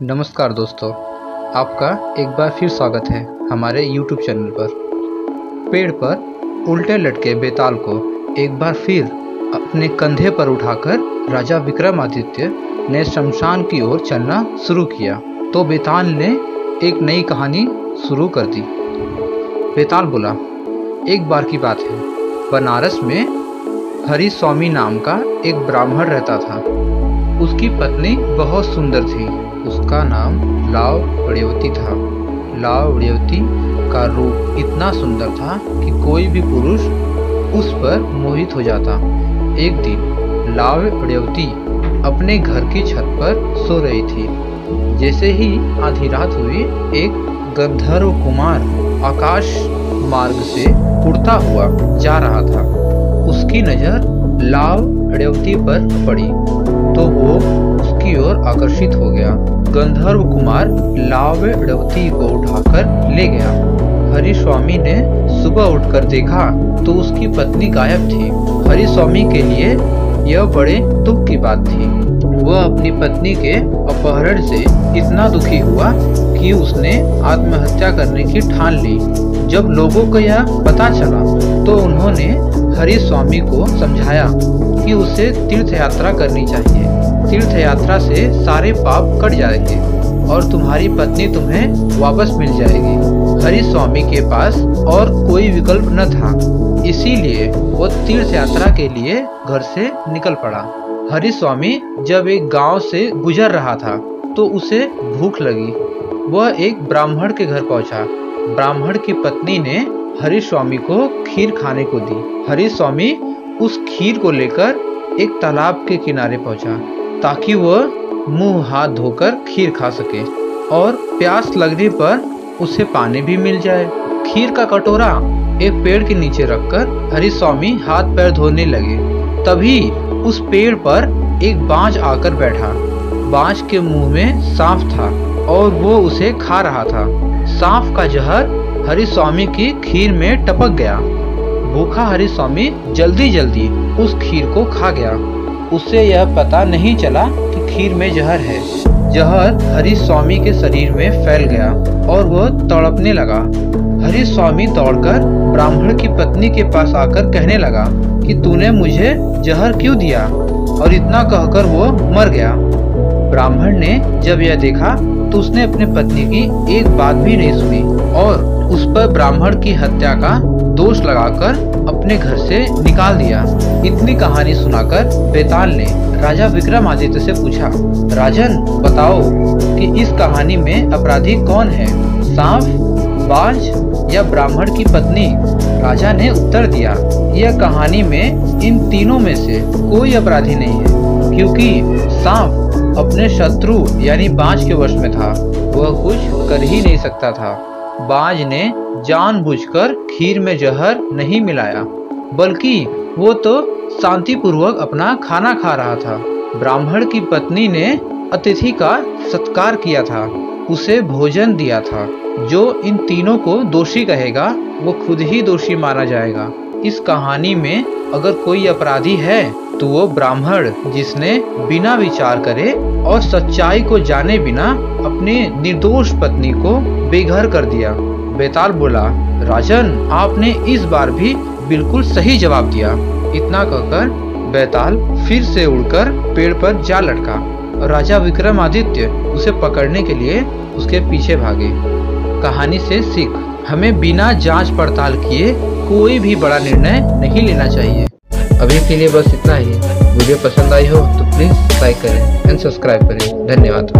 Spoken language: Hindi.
नमस्कार दोस्तों, आपका एक बार फिर स्वागत है हमारे YouTube चैनल पर। पेड़ पर उल्टे लटके बेताल को एक बार फिर अपने कंधे पर उठाकर राजा विक्रमादित्य ने शमशान की ओर चलना शुरू किया तो बेताल ने एक नई कहानी शुरू कर दी। बेताल बोला, एक बार की बात है, बनारस में हरि स्वामी नाम का एक ब्राह्मण रहता था। उसकी पत्नी बहुत सुंदर थी। उसका नाम लावण्यवती था। लावण्यवती का रूप इतना सुंदर था कि कोई भी पुरुष उस पर मोहित हो जाता। एक दिन लावण्यवती अपने घर की छत पर सो रही थी। जैसे ही आधी रात हुई, एक गंधर्व कुमार आकाश मार्ग से उड़ता हुआ जा रहा था। उसकी नजर लावण्यवती पर पड़ी तो वो उसकी ओर आकर्षित हो गया। गंधर्व कुमार लावण्यवती को उठाकर ले गया। हरि स्वामी ने सुबह उठकर देखा तो उसकी पत्नी गायब थी। हरि स्वामी के लिए यह बड़े दुख की बात थी। वह अपनी पत्नी के अपहरण से इतना दुखी हुआ कि उसने आत्महत्या करने की ठान ली। जब लोगों को यह पता चला तो उन्होंने हरि स्वामी को समझाया कि उसे तीर्थ यात्रा करनी चाहिए। तीर्थ यात्रा से सारे पाप कट जाएंगे और तुम्हारी पत्नी तुम्हें वापस मिल जाएगी। हरि स्वामी के पास और कोई विकल्प न था, इसीलिए वो तीर्थ यात्रा के लिए घर से निकल पड़ा। हरि स्वामी जब एक गांव से गुजर रहा था तो उसे भूख लगी। वह एक ब्राह्मण के घर पहुंचा। ब्राह्मण की पत्नी ने हरि स्वामी को खीर खाने को दी। हरि स्वामी उस खीर को लेकर एक तालाब के किनारे पहुंचा ताकि वह मुंह हाथ धोकर खीर खा सके और प्यास लगने पर उसे पानी भी मिल जाए। खीर का कटोरा एक पेड़ के नीचे रखकर हरि स्वामी हाथ पैर धोने लगे। तभी उस पेड़ पर एक बाज आकर बैठा। बाज के मुंह में सांप था और वो उसे खा रहा था। सांप का जहर हरि स्वामी की खीर में टपक गया। भूखा हरि स्वामी जल्दी जल्दी उस खीर को खा गया। उसे यह पता नहीं चला कि खीर में जहर है। जहर हरि स्वामी के शरीर में फैल गया और वह तड़पने लगा। हरि स्वामी दौड़कर ब्राह्मण की पत्नी के पास आकर कहने लगा कि तूने मुझे जहर क्यों दिया, और इतना कहकर वो मर गया। ब्राह्मण ने जब यह देखा तो उसने अपने पत्नी की एक बात भी नहीं सुनी और उस पर ब्राह्मण की हत्या का दोष लगाकर अपने घर से निकाल दिया। इतनी कहानी सुनाकर बेताल ने राजा विक्रमादित्य से पूछा, राजन बताओ कि इस कहानी में अपराधी कौन है, सांप, बाज या ब्राह्मण की पत्नी? राजा ने उत्तर दिया, यह कहानी में इन तीनों में से कोई अपराधी नहीं है, क्योंकि सांप अपने शत्रु यानी बाज के वश में था। वह कुछ कर ही नहीं सकता था। बाज ने जानबूझकर खीर में जहर नहीं मिलाया, बल्कि वो तो शांतिपूर्वक अपना खाना खा रहा था। ब्राह्मण की पत्नी ने अतिथि का सत्कार किया था, उसे भोजन दिया था। जो इन तीनों को दोषी कहेगा वो खुद ही दोषी माना जाएगा। इस कहानी में अगर कोई अपराधी है तो वो ब्राह्मण, जिसने बिना विचार करे और सच्चाई को जाने बिना अपने निर्दोष पत्नी को बेघर कर दिया। बेताल बोला, राजन आपने इस बार भी बिल्कुल सही जवाब दिया। इतना कहकर बेताल फिर से उड़कर पेड़ पर जा लटका। राजा विक्रमादित्य उसे पकड़ने के लिए उसके पीछे भागे। कहानी से सीख, हमें बिना जांच पड़ताल किए कोई भी बड़ा निर्णय नहीं लेना चाहिए। अभी के लिए बस इतना ही। वीडियो पसंद आई हो तो प्लीज लाइक करें एंड सब्सक्राइब करें। धन्यवाद।